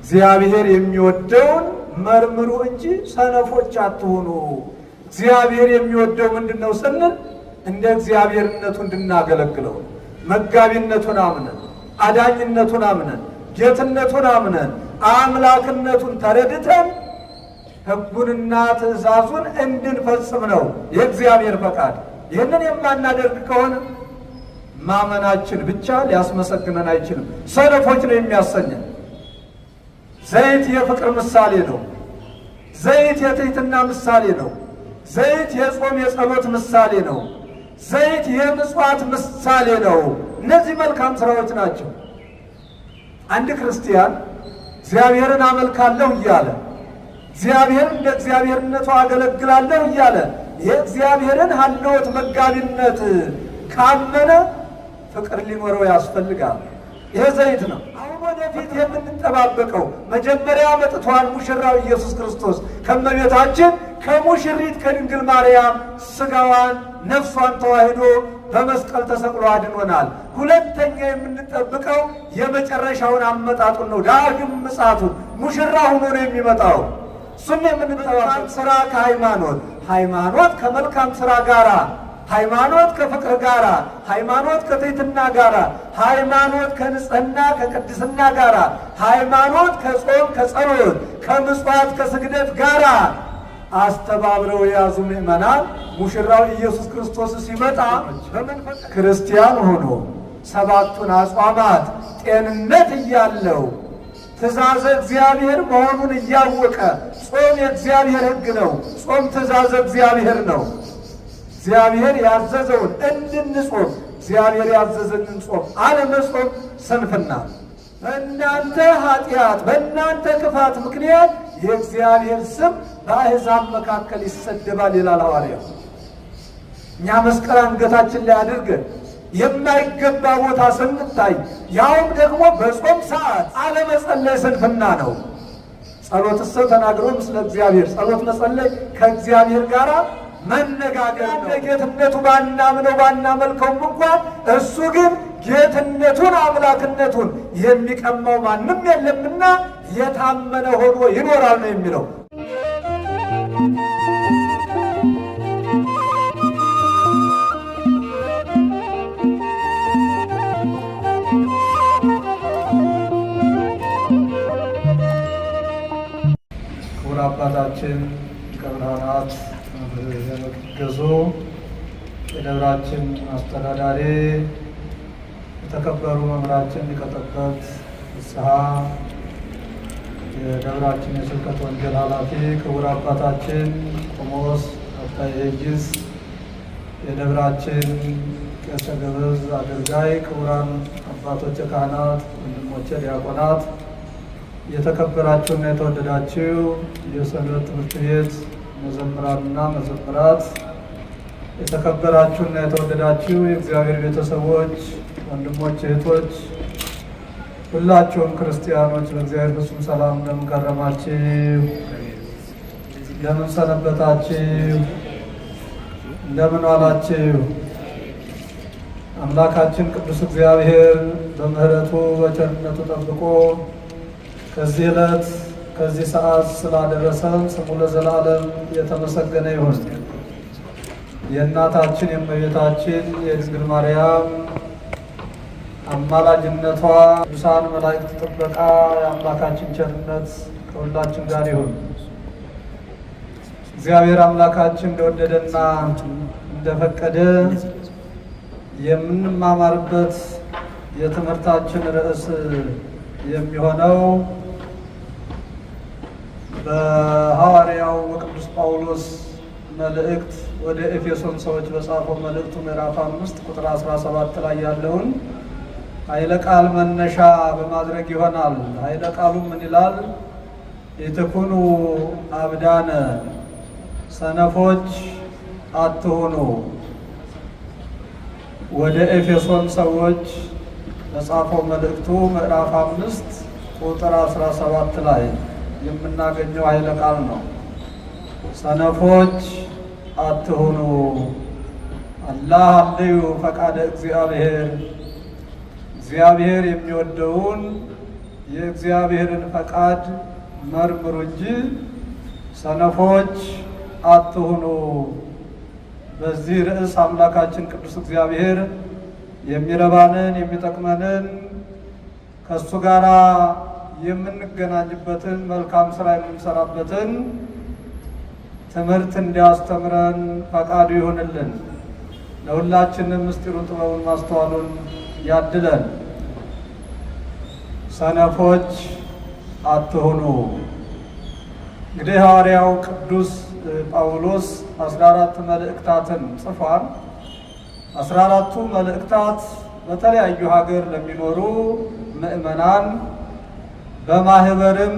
እግዚአብሔር የሚወደውን መርምሩ እንጂ ሰነፎች አትሁኑ። እግዚአብሔር የሚወደው ምንድነው ስንል እንደ እግዚአብሔርነቱ እንድናገለግለው መጋቢነቱን አምነን አዳኝነቱን አምነን ጌትነቱን አምነን አምላክነቱን ተረድተን ሕጉንና ትእዛዙን እንድንፈጽም ነው የእግዚአብሔር ፈቃድ። ይህንን የማናደርግ ከሆነ ማመናችን ብቻ ሊያስመሰግነን አይችልም። ሰነፎች ነው የሚያሰኘን። ዘይት የፍቅር ምሳሌ ነው። ዘይት የትሕትና ምሳሌ ነው። ዘይት የጾም የጸሎት ምሳሌ ነው። ዘይት የምጽዋት ምሳሌ ነው። እነዚህ መልካም ስራዎች ናቸው። አንድ ክርስቲያን እግዚአብሔርን አመልካለሁ እያለ እግዚአብሔር እንደ እግዚአብሔርነቱ አገለግላለሁ እያለ የእግዚአብሔርን ሀልዎት መጋቢነት ካመነ ፍቅር ሊኖረው ያስፈልጋል። ይሄ ዘይት ነው። አሁን ወደፊት የምንጠባበቀው መጀመሪያ መጥቷል ሙሽራው ኢየሱስ ክርስቶስ ከመቤታችን ከሙሽሪት ከድንግል ማርያም ስጋዋን ነፍሷን ተዋህዶ በመስቀል ተሰቅሎ አድኖናል። ሁለተኛ የምንጠብቀው የመጨረሻውን አመጣጡን ነው። ዳግም ምጽአቱን ሙሽራ ሆኖ ነው የሚመጣው። እሱም የምንጠባበቅ ስራ ከሃይማኖት፣ ሃይማኖት ከመልካም ስራ ጋራ፣ ሃይማኖት ከፍቅር ጋራ፣ ሃይማኖት ከትሕትና ጋራ፣ ሃይማኖት ከንጽህና ከቅድስና ጋራ፣ ሃይማኖት ከጾም ከጸሎት ከምጽዋት ከስግደት ጋራ አስተባብረው የያዙ ምእመናን ሙሽራው ኢየሱስ ክርስቶስ ሲመጣ በመንፈስ ክርስቲያን ሆኖ ሰባቱን አጽዋማት ጤንነት እያለው ትእዛዘ እግዚአብሔር መሆኑን እያወቀ ጾም የእግዚአብሔር ሕግ ነው። ጾም ትእዛዘ እግዚአብሔር ነው። እግዚአብሔር ያዘዘውን እንድንጾም እግዚአብሔር ያዘዘንን ጾም አለመጾም ስንፍና። በእናንተ ኃጢአት በእናንተ ክፋት ምክንያት የእግዚአብሔር ስም በአሕዛብ መካከል ይሰደባል ይላል ሐዋርያው። እኛ መስቀል አንገታችን ላይ አድርገን የማይገባ ቦታ ስንታይ ያውም ደግሞ በጾም ሰዓት አለመጸለይ ስንፍና ነው። ጸሎትሰ ተናግሮ ምስለ እግዚአብሔር፣ ጸሎት መጸለይ ከእግዚአብሔር ጋር መነጋገር ነው። ጌትነቱ ባናምነው ባናመልከውም እንኳን እሱ ግን ጌትነቱን አምላክነቱን የሚቀማው ማንም የለምና የታመነ ሆኖ ይኖራል ነው የሚለው። ክቡር አባታችን ሊቀ ብርሃናት የመቅደሱ የደብራችን አስተዳዳሪ፣ የተከበሩ መምህራችን ሊቀ ጠበብት ፍስሐ፣ የደብራችን የስብከተ ወንጌል ኃላፊ ክቡር አባታችን ቆሞስ አባ ኢየጊስ፣ የደብራችን ቄሰ ገበዝ አገልጋይ፣ ክቡራን አባቶች ካህናት፣ ወንድሞቼ ዲያቆናት፣ የተከበራችሁና የተወደዳችሁ የሰንበት ትምህርት ቤት መዘምራንና መዘምራት፣ የተከበራችሁና የተወደዳችሁ የእግዚአብሔር ቤተሰቦች፣ ወንድሞች፣ እህቶች፣ ሁላችሁም ክርስቲያኖች በእግዚአብሔር ፍጹም ሰላም እንደምን ከረማችሁ? እንደምን ሰነበታችሁ? እንደምን ዋላችሁ? አምላካችን ቅዱስ እግዚአብሔር በምሕረቱ በቸርነቱ ጠብቆ ከዚህ ዕለት ከዚህ ሰዓት ስላደረሰን ስሙ ለዘላለም የተመሰገነ ይሁን። የእናታችን የእመቤታችን የድንግል ማርያም አማላጅነቷ፣ ቅዱሳን መላእክት ጥበቃ፣ የአምላካችን ቸርነት ከሁላችን ጋር ይሁን። እግዚአብሔር አምላካችን እንደወደደና እንደፈቀደ የምንማማርበት የትምህርታችን ርዕስ የሚሆነው በሐዋርያው ወቅዱስ ጳውሎስ መልእክት ወደ ኤፌሶን ሰዎች በጻፈው መልእክቱ ምዕራፍ 5 ቁጥር 17 ላይ ያለውን ኃይለ ቃል መነሻ በማድረግ ይሆናል። ኃይለ ቃሉ ምን ይላል? ኢትኩኑ አብዳነ፣ ሰነፎች አትሁኑ። ወደ ኤፌሶን ሰዎች በጻፈው መልእክቱ ምዕራፍ 5 ቁጥር 17 ላይ የምናገኘው ኃይለ ቃል ነው። ሰነፎች አትሁኑ፣ አላህ አልዩ ፈቃደ እግዚአብሔር፣ እግዚአብሔር የሚወደውን የእግዚአብሔርን ፈቃድ መርምሩ እንጂ ሰነፎች አትሁኑ። በዚህ ርዕስ አምላካችን ቅዱስ እግዚአብሔር የሚረባንን የሚጠቅመንን ከእሱ ጋር የምንገናኝበትን መልካም ስራ የምንሰራበትን ትምህርት እንዲያስተምረን ፈቃዱ ይሆንልን። ለሁላችንም ምስጢሩን ጥበቡን ማስተዋሉን ያድለን። ሰነፎች አትሁኑ። እንግዲህ ሐዋርያው ቅዱስ ጳውሎስ 14 መልእክታትን ጽፏል። 14ቱ መልእክታት በተለያዩ ሀገር ለሚኖሩ ምእመናን በማህበርም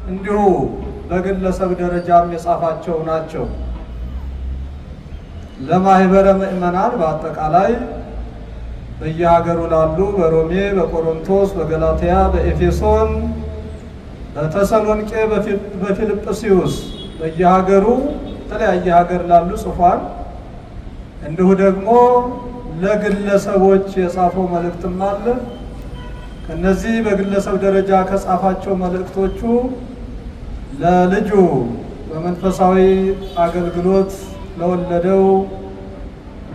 እንዲሁ በግለሰብ ደረጃም የጻፋቸው ናቸው። ለማህበረ ምእመናን በአጠቃላይ በየሀገሩ ላሉ በሮሜ፣ በቆሮንቶስ፣ በገላትያ፣ በኤፌሶን፣ በተሰሎንቄ፣ በፊልጵስዩስ በየሀገሩ የተለያየ ሀገር ላሉ ጽፏል። እንዲሁ ደግሞ ለግለሰቦች የጻፈው መልእክትም አለ። ከነዚህ በግለሰብ ደረጃ ከጻፋቸው መልእክቶቹ ለልጁ በመንፈሳዊ አገልግሎት ለወለደው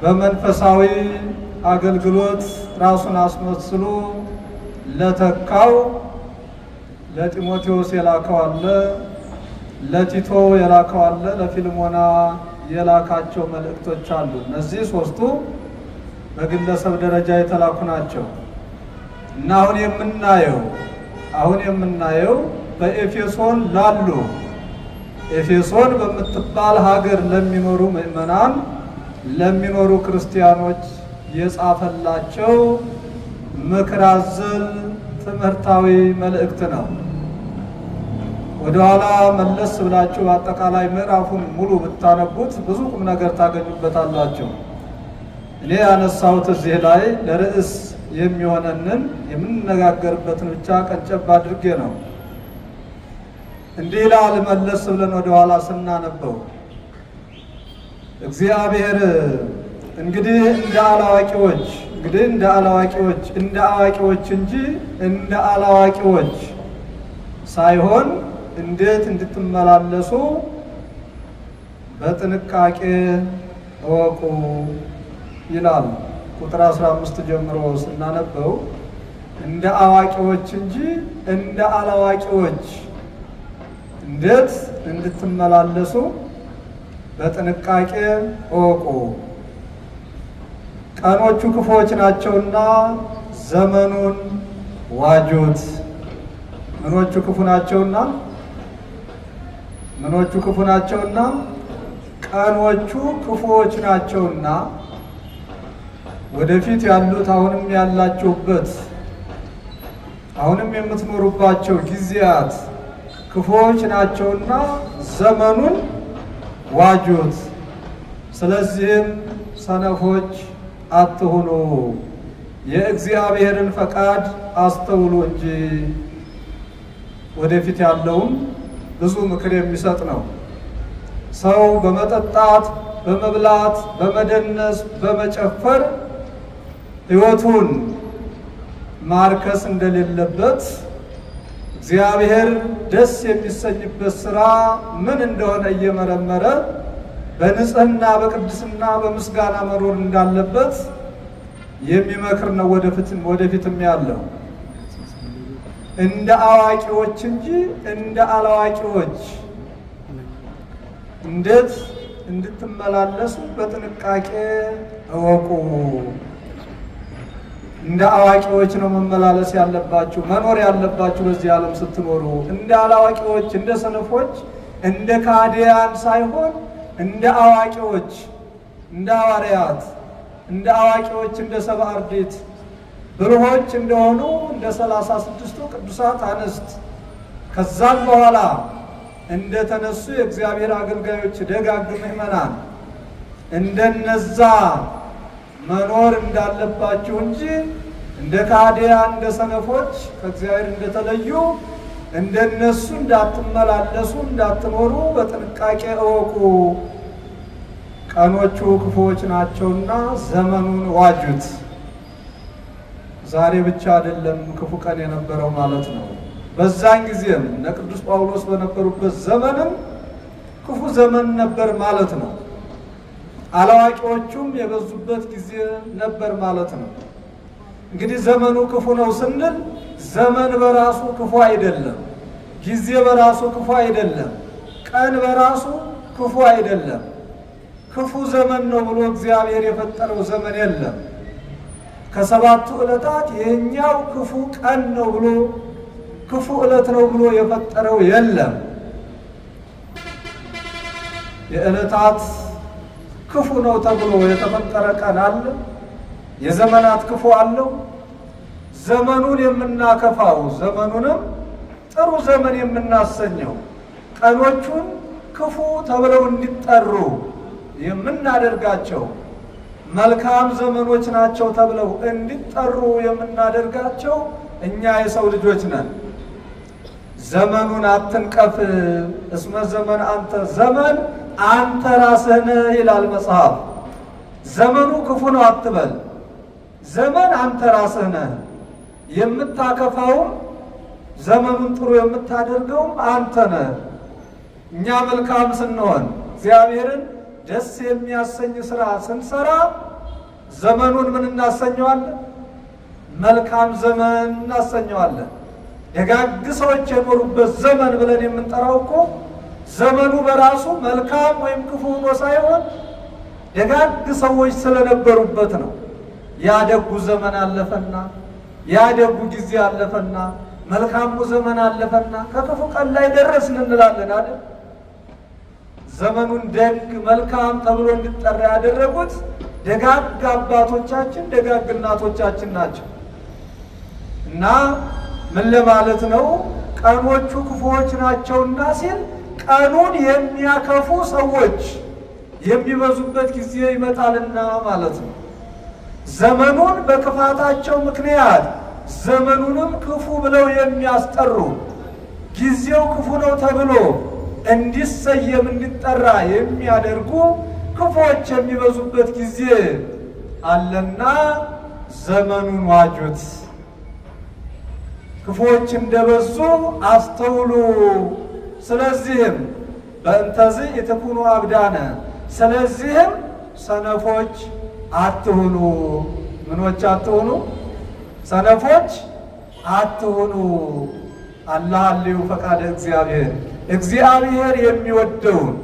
በመንፈሳዊ አገልግሎት ራሱን አስመስሎ ለተካው ለጢሞቴዎስ የላከው አለ፣ ለቲቶ የላከው አለ፣ ለፊልሞና የላካቸው መልእክቶች አሉ። እነዚህ ሶስቱ በግለሰብ ደረጃ የተላኩ ናቸው እና አሁን የምናየው በኤፌሶን ላሉ ኤፌሶን በምትባል ሀገር ለሚኖሩ ምእመናን ለሚኖሩ ክርስቲያኖች የጻፈላቸው ምክር አዘል ትምህርታዊ መልእክት ነው። ወደኋላ መለስ ብላችሁ አጠቃላይ ምዕራፉን ሙሉ ብታነቡት ብዙ ቁም ነገር ታገኙበታላችሁ። እኔ ያነሳሁት እዚህ ላይ ለርዕስ የሚሆነንን የምንነጋገርበትን ብቻ ቀንጨብ አድርጌ ነው። እንዲህ ይላል መለስ ብለን ወደኋላ ስናነበው እግዚአብሔር እንግዲህ እንደ አዋቂዎች እንጂ እንደ አላዋቂዎች ሳይሆን እንዴት እንድትመላለሱ በጥንቃቄ እወቁ ይላል። ቁጥር 15 ጀምሮ ስናነበው እንደ አዋቂዎች እንጂ እንደ አላዋቂዎች እንዴት እንድትመላለሱ በጥንቃቄ እወቁ። ቀኖቹ ክፉዎች ናቸውና ዘመኑን ዋጁት። ምኖቹ ክፉ ናቸውና ቀኖቹ ክፉዎች ናቸውና ወደፊት ያሉት አሁንም ያላችሁበት አሁንም የምትኖሩባቸው ጊዜያት ክፉዎች ናቸውና ዘመኑን ዋጁት። ስለዚህም ሰነፎች አትሁኑ፣ የእግዚአብሔርን ፈቃድ አስተውሉ እንጂ። ወደፊት ያለውም ብዙ ምክር የሚሰጥ ነው። ሰው በመጠጣት፣ በመብላት፣ በመደነስ፣ በመጨፈር ሕይወቱን ማርከስ እንደሌለበት እግዚአብሔር ደስ የሚሰኝበት ስራ ምን እንደሆነ እየመረመረ በንጽህና በቅድስና በምስጋና መኖር እንዳለበት የሚመክር ነው። ወደፊትም ያለው እንደ አዋቂዎች እንጂ እንደ አላዋቂዎች እንዴት እንድትመላለሱ በጥንቃቄ እወቁ። እንደ አዋቂዎች ነው መመላለስ ያለባችሁ፣ መኖር ያለባችሁ በዚህ ዓለም ስትኖሩ። እንደ አላዋቂዎች፣ እንደ ሰነፎች፣ እንደ ካዲያን ሳይሆን እንደ አዋቂዎች፣ እንደ ሐዋርያት፣ እንደ አዋቂዎች፣ እንደ ሰብአ አርድእት ብሩሆች እንደሆኑ እንደ 36ቱ ቅዱሳት አንስት ከዛም በኋላ እንደተነሱ የእግዚአብሔር አገልጋዮች ደጋግ ምእመናን እንደነዛ መኖር እንዳለባችሁ እንጂ እንደ ካዲያን እንደ ሰነፎች ከእግዚአብሔር እንደተለዩ እንደነሱ እንዳትመላለሱ እንዳትኖሩ በጥንቃቄ እወቁ። ቀኖቹ ክፉዎች ናቸውና ዘመኑን ዋጁት። ዛሬ ብቻ አይደለም ክፉ ቀን የነበረው ማለት ነው። በዛን ጊዜም እነ ቅዱስ ጳውሎስ በነበሩበት ዘመንም ክፉ ዘመን ነበር ማለት ነው። አላዋቂዎቹም የበዙበት ጊዜ ነበር ማለት ነው። እንግዲህ ዘመኑ ክፉ ነው ስንል ዘመን በራሱ ክፉ አይደለም፣ ጊዜ በራሱ ክፉ አይደለም፣ ቀን በራሱ ክፉ አይደለም። ክፉ ዘመን ነው ብሎ እግዚአብሔር የፈጠረው ዘመን የለም። ከሰባቱ ዕለታት ይህኛው ክፉ ቀን ነው ብሎ ክፉ ዕለት ነው ብሎ የፈጠረው የለም። የዕለታት ክፉ ነው ተብሎ የተፈጠረ ቀን አለ። የዘመናት ክፉ አለው። ዘመኑን የምናከፋው ዘመኑንም ጥሩ ዘመን የምናሰኘው ቀኖቹን ክፉ ተብለው እንዲጠሩ የምናደርጋቸው መልካም ዘመኖች ናቸው ተብለው እንዲጠሩ የምናደርጋቸው እኛ የሰው ልጆች ነን። ዘመኑን አትንቀፍ እስመ ዘመን አንተ፣ ዘመን አንተ ራስህ ነህ ይላል መጽሐፍ። ዘመኑ ክፉ ነው አትበል፣ ዘመን አንተ ራስህ ነህ። የምታከፋውም ዘመኑን ጥሩ የምታደርገውም አንተ ነህ። እኛ መልካም ስንሆን እግዚአብሔርን ደስ የሚያሰኝ ስራ ስንሰራ ዘመኑን ምን እናሰኘዋለን? መልካም ዘመን እናሰኘዋለን። ደጋግ ሰዎች የኖሩበት ዘመን ብለን የምንጠራው እኮ ዘመኑ በራሱ መልካም ወይም ክፉ ሆኖ ሳይሆን ደጋግ ሰዎች ስለነበሩበት ነው። ያደጉ ዘመን አለፈና፣ ያደጉ ጊዜ አለፈና፣ መልካሙ ዘመን አለፈና ከክፉ ቀን ላይ ደረስን እንላለን አይደል? ዘመኑን ደግ መልካም ተብሎ እንዲጠራ ያደረጉት ደጋግ አባቶቻችን ደጋግ እናቶቻችን ናቸው። እና ምን ለማለት ነው? ቀኖቹ ክፉዎች ናቸውና ሲል ቀኑን የሚያከፉ ሰዎች የሚበዙበት ጊዜ ይመጣልና ማለት ነው። ዘመኑን በክፋታቸው ምክንያት ዘመኑንም ክፉ ብለው የሚያስጠሩ ጊዜው ክፉ ነው ተብሎ እንዲሰየም እንዲጠራ የሚያደርጉ ክፉዎች የሚበዙበት ጊዜ አለና ዘመኑን ዋጁት። ክፉዎች እንደበዙ አስተውሉ። ስለዚህም በእንተዚህ የተኩኑ አብዳነ፣ ስለዚህም ሰነፎች አትሁኑ። ምኖች አትሁኑ? ሰነፎች አትሁኑ። አላህ ልዩ ፈቃደ እግዚአብሔር፣ እግዚአብሔር የሚወደውን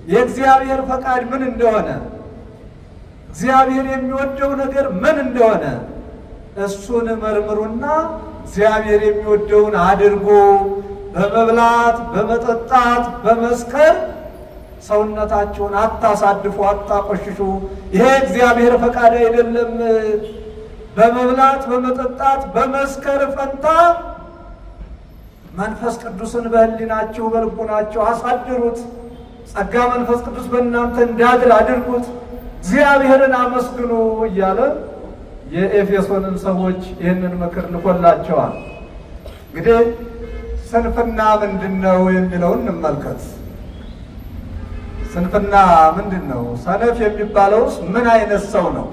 የእግዚአብሔር ፈቃድ ምን እንደሆነ እግዚአብሔር የሚወደው ነገር ምን እንደሆነ እሱን መርምሩና እግዚአብሔር የሚወደውን አድርጎ በመብላት በመጠጣት በመስከር ሰውነታቸውን አታሳድፉ፣ አታቆሽሹ። ይሄ እግዚአብሔር ፈቃድ አይደለም። በመብላት በመጠጣት በመስከር ፈንታ መንፈስ ቅዱስን በሕሊናችሁ በልቡናችሁ አሳድሩት። ጸጋ መንፈስ ቅዱስ በእናንተ እንዲያድር አድርጉት። እግዚአብሔርን አመስግኑ እያለ የኤፌሶንን ሰዎች ይህንን ምክር ልኮላቸዋል። እንግዲህ ስንፍና ምንድን ነው የሚለውን እንመልከት። ስንፍና ምንድን ነው? ሰነፍ የሚባለውስ ምን አይነት ሰው ነው?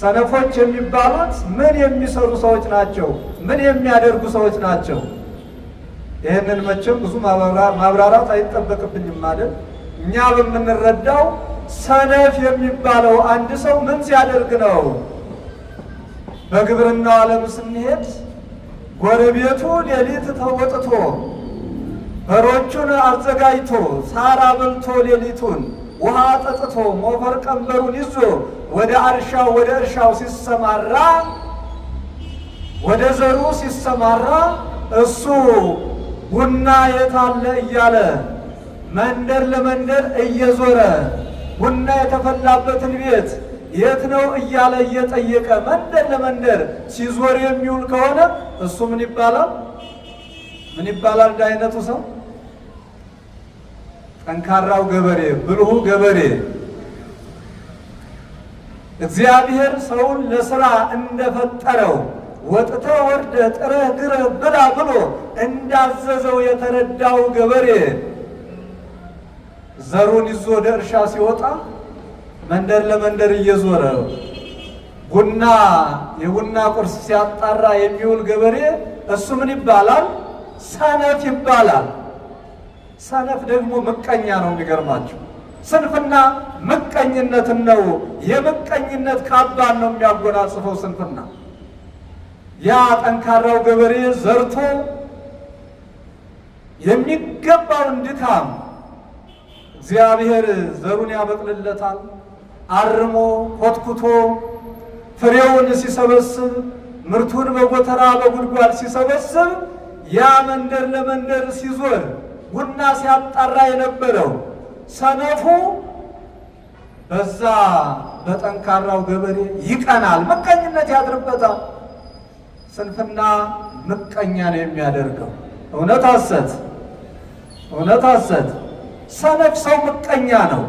ሰነፎች የሚባሉት ምን የሚሰሩ ሰዎች ናቸው? ምን የሚያደርጉ ሰዎች ናቸው? ይህንን መቼም ብዙ ማብራራት አይጠበቅብኝም ማለት እኛ በምንረዳው ሰነፍ የሚባለው አንድ ሰው ምን ሲያደርግ ነው? በግብርናው ዓለም ስንሄድ ጎረቤቱ ሌሊት ተወጥቶ በሮቹን አዘጋጅቶ ሳር አብልቶ ሌሊቱን ውሃ ጠጥቶ ሞፈር ቀንበሩን ይዞ ወደ እርሻው ሲሰማራ ወደ ዘሩ ሲሰማራ እሱ ቡና የታለ እያለ መንደር ለመንደር እየዞረ ቡና የተፈላበትን ቤት የት ነው እያለ እየጠየቀ መንደር ለመንደር ሲዞር የሚውል ከሆነ እሱ ምን ይባላል? ምን ይባላል? እንደ አይነቱ ሰው ጠንካራው ገበሬ፣ ብልሁ ገበሬ። እግዚአብሔር ሰውን ለስራ እንደፈጠረው ወጥተህ ወርደህ ጥረህ ግረህ ብላ ብሎ እንዳዘዘው የተረዳው ገበሬ ዘሩን ይዞ ወደ እርሻ ሲወጣ መንደር ለመንደር እየዞረ የቡና ቁርስ ሲያጣራ የሚውል ገበሬ እሱ ምን ይባላል? ሰነፍ ይባላል። ሰነፍ ደግሞ ምቀኛ ነው። የሚገርማችሁ ስንፍና ምቀኝነትን ነው፣ የምቀኝነት ካባን ነው የሚያጎናጽፈው ስንፍና። ያ ጠንካራው ገበሬ ዘርቶ የሚገባውን ድካም እግዚአብሔር ዘሩን ያበቅልለታል። አርሞ ኮትኩቶ ፍሬውን ሲሰበስብ ምርቱን በጎተራ በጉድጓድ ሲሰበስብ ያ መንደር ለመንደር ሲዞር ቡና ሲያጣራ የነበረው ሰነፉ በዛ በጠንካራው ገበሬ ይቀናል፣ ምቀኝነት ያድርበታል። ስንፍና ምቀኛ ነው የሚያደርገው። እውነት ሐሰት? እውነት ሐሰት? ሰነፍ ሰው ምቀኛ ነው።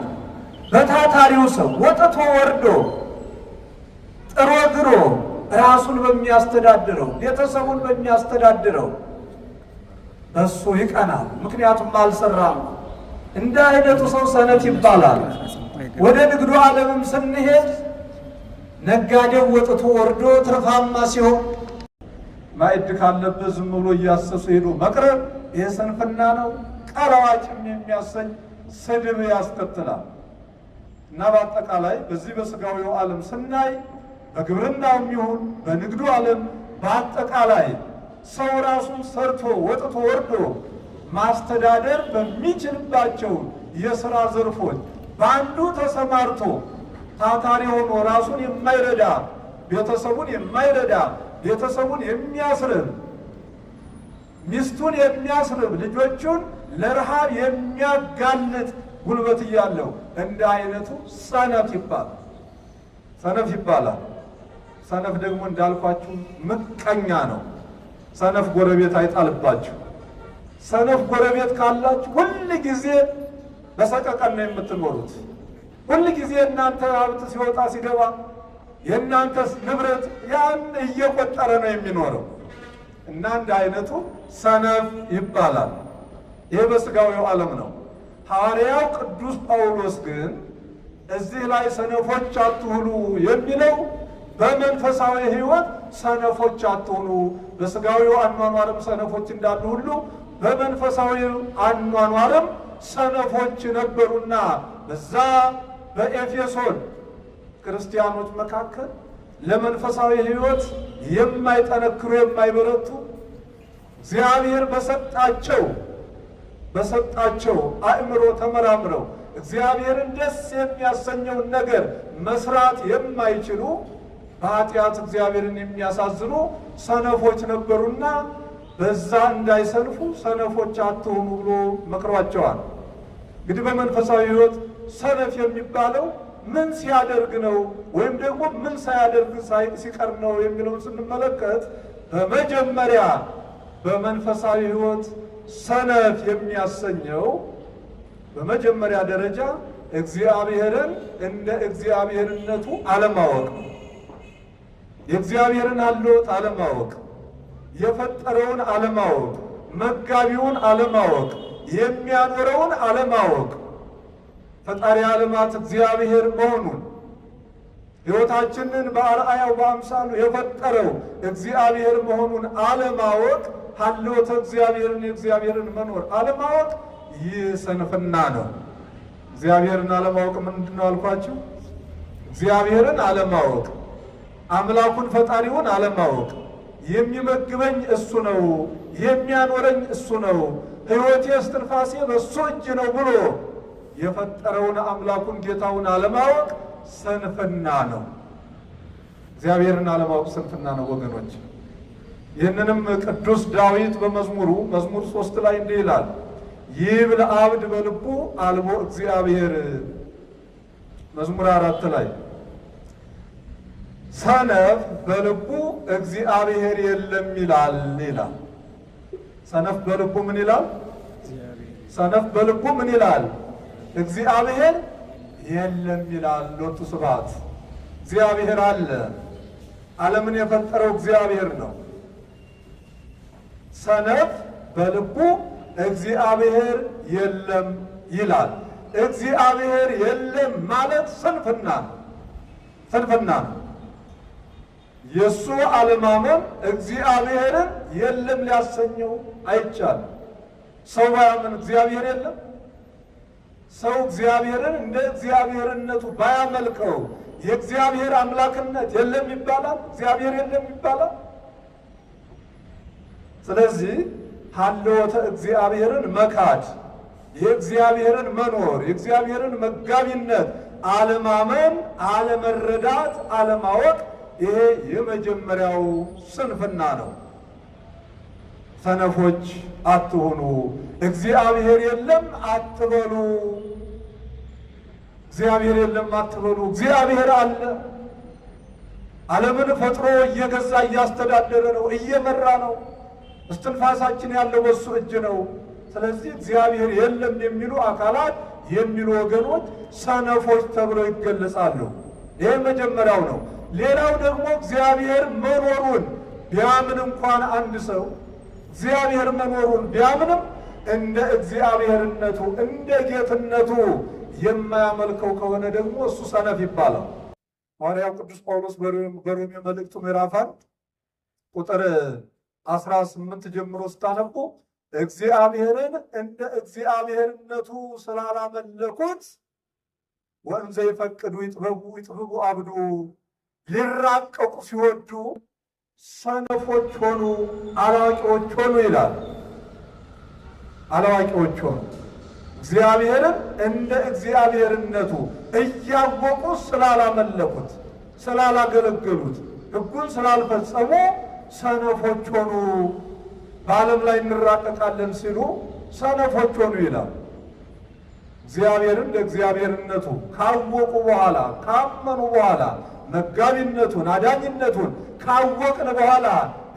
በታታሪው ሰው ወጥቶ ወርዶ ጥሮ ግሮ ራሱን በሚያስተዳድረው ቤተሰቡን በሚያስተዳድረው በሱ ይቀናል። ምክንያቱም አልሰራም። እንደ አይነቱ ሰው ሰነፍ ይባላል። ወደ ንግዱ ዓለምም ስንሄድ ነጋዴው ወጥቶ ወርዶ ትርፋማ ሲሆን ማዕድ ካለበት ዝም ብሎ እያሰሱ ሄዶ መቅረብ ይህ ስንፍና ነው። ቀለዋጭም የሚያሰኝ ስድብ ያስከትላል። እና በአጠቃላይ በዚህ በስጋዊው ዓለም ስናይ በግብርናውም ይሁን በንግዱ ዓለም በአጠቃላይ ሰው ራሱን ሰርቶ ወጥቶ ወርዶ ማስተዳደር በሚችልባቸው የሥራ ዘርፎች በአንዱ ተሰማርቶ ታታሪ ሆኖ ራሱን የማይረዳ ቤተሰቡን የማይረዳ ቤተሰቡን የሚያስርብ ሚስቱን የሚያስርብ ልጆቹን ለረሃብ የሚያጋልጥ ጉልበት እያለው እንደ አይነቱ ሰነፍ ይባላል። ሰነፍ ይባላል። ሰነፍ ደግሞ እንዳልኳችሁ ምቀኛ ነው። ሰነፍ ጎረቤት አይጣልባችሁ። ሰነፍ ጎረቤት ካላችሁ ሁል ጊዜ በሰቀቀን ነው የምትኖሩት። ሁል ጊዜ እናንተ ሀብት ሲወጣ ሲገባ የእናንተ ንብረት ያን እየቆጠረ ነው የሚኖረው እና እንደ አይነቱ ሰነፍ ይባላል። ይህ በስጋዊው ዓለም ነው። ሐዋርያው ቅዱስ ጳውሎስ ግን እዚህ ላይ ሰነፎች አትሁኑ የሚለው በመንፈሳዊ ሕይወት ሰነፎች አትሁኑ፣ በስጋዊው አኗኗርም ሰነፎች እንዳሉ ሁሉ በመንፈሳዊ አኗኗርም ሰነፎች ነበሩና በዛ በኤፌሶን ክርስቲያኖች መካከል ለመንፈሳዊ ሕይወት የማይጠነክሩ የማይበረቱ እግዚአብሔር በሰጣቸው አእምሮ ተመራምረው እግዚአብሔርን ደስ የሚያሰኘውን ነገር መስራት የማይችሉ በኃጢአት እግዚአብሔርን የሚያሳዝኑ ሰነፎች ነበሩና በዛ እንዳይሰንፉ ሰነፎች አትሆኑ ብሎ መክሯቸዋል። እንግዲህ በመንፈሳዊ ሕይወት ሰነፍ የሚባለው ምን ሲያደርግ ነው ወይም ደግሞ ምን ሳያደርግ ሲቀር ነው የሚለውን ስንመለከት በመጀመሪያ በመንፈሳዊ ሕይወት ሰነፍ የሚያሰኘው በመጀመሪያ ደረጃ እግዚአብሔርን እንደ እግዚአብሔርነቱ አለማወቅ ነው። የእግዚአብሔርን አለዎት አለማወቅ፣ የፈጠረውን አለማወቅ፣ መጋቢውን አለማወቅ፣ የሚያኖረውን አለማወቅ፣ ፈጣሪ ዓለማት እግዚአብሔር መሆኑን ሕይወታችንን በአርአያው በአምሳሉ የፈጠረው እግዚአብሔር መሆኑን አለማወቅ፣ ሀልዎተ እግዚአብሔርን የእግዚአብሔርን መኖር አለማወቅ ይህ ስንፍና ነው። እግዚአብሔርን አለማወቅ ምንድን ነው አልኳችሁ? እግዚአብሔርን አለማወቅ፣ አምላኩን ፈጣሪውን አለማወቅ፣ የሚመግበኝ እሱ ነው፣ የሚያኖረኝ እሱ ነው፣ ሕይወቴ እስትንፋሴ በእሱ እጅ ነው ብሎ የፈጠረውን አምላኩን ጌታውን አለማወቅ ስንፍና ነው። እግዚአብሔርን አለማወቅ ስንፍና ነው ወገኖች። ይህንንም ቅዱስ ዳዊት በመዝሙሩ መዝሙር 3 ላይ እንዲህ ይላል፣ ይብል አብድ በልቡ አልቦ እግዚአብሔር። መዝሙር 4 ላይ ሰነፍ በልቡ እግዚአብሔር የለም ይላል ይላል። ሰነፍ በልቡ ምን ይላል? ሰነፍ በልቡ ምን ይላል? እግዚአብሔር የለም ይላል። ሎቱ ስብሐት። እግዚአብሔር አለ። ዓለምን የፈጠረው እግዚአብሔር ነው። ሰነፍ በልቡ እግዚአብሔር የለም ይላል። እግዚአብሔር የለም ማለት ስንፍና ነው። ስንፍና ነው። የእሱ አለማመን እግዚአብሔርን የለም ሊያሰኘው አይቻልም። ሰው ባያምን እግዚአብሔር የለም። ሰው እግዚአብሔርን እንደ እግዚአብሔርነቱ ባያመልከው የእግዚአብሔር አምላክነት የለም ይባላል? እግዚአብሔር የለም ይባላል? ስለዚህ ሀልዎተ እግዚአብሔርን መካድ፣ የእግዚአብሔርን መኖር፣ የእግዚአብሔርን መጋቢነት አለማመን፣ አለመረዳት፣ አለማወቅ ይሄ የመጀመሪያው ስንፍና ነው። ሰነፎች አትሆኑ፣ እግዚአብሔር የለም አትበሉ። እግዚአብሔር የለም አትበሉ። እግዚአብሔር አለ። ዓለምን ፈጥሮ እየገዛ እያስተዳደረ ነው፣ እየመራ ነው። እስትንፋሳችን ያለው በሱ እጅ ነው። ስለዚህ እግዚአብሔር የለም የሚሉ አካላት የሚሉ ወገኖች ሰነፎች ተብለው ይገለጻሉ። ይሄ መጀመሪያው ነው። ሌላው ደግሞ እግዚአብሔር መኖሩን ቢያምን እንኳን አንድ ሰው እግዚአብሔር መኖሩን ቢያምንም እንደ እግዚአብሔርነቱ እንደ ጌትነቱ የማያመልከው ከሆነ ደግሞ እሱ ሰነፍ ይባላል። ሐዋርያው ቅዱስ ጳውሎስ በሮሜ መልእክቱ ምዕራፍ 1 ቁጥር 18 ጀምሮ ስታነቡ እግዚአብሔርን እንደ እግዚአብሔርነቱ ስላላመለኩት ወእንዘ ይፈቅዱ ይጥበቡ አብዱ፣ ሊራቀቁ ሲወዱ ሰነፎች ሆኑ፣ አላዋቂዎች ሆኑ ይላል። አላዋቂዎች ሆኑ። እግዚአብሔርን እንደ እግዚአብሔርነቱ እያወቁ ስላላመለኩት፣ ስላላገለገሉት፣ ሕጉን ስላልፈጸሙ ሰነፎች ሆኑ። በዓለም ላይ እንራቀቃለን ሲሉ ሰነፎች ሆኑ ይላል። እግዚአብሔርን ለእግዚአብሔርነቱ ካወቁ በኋላ ካመኑ በኋላ መጋቢነቱን አዳኝነቱን ካወቅን በኋላ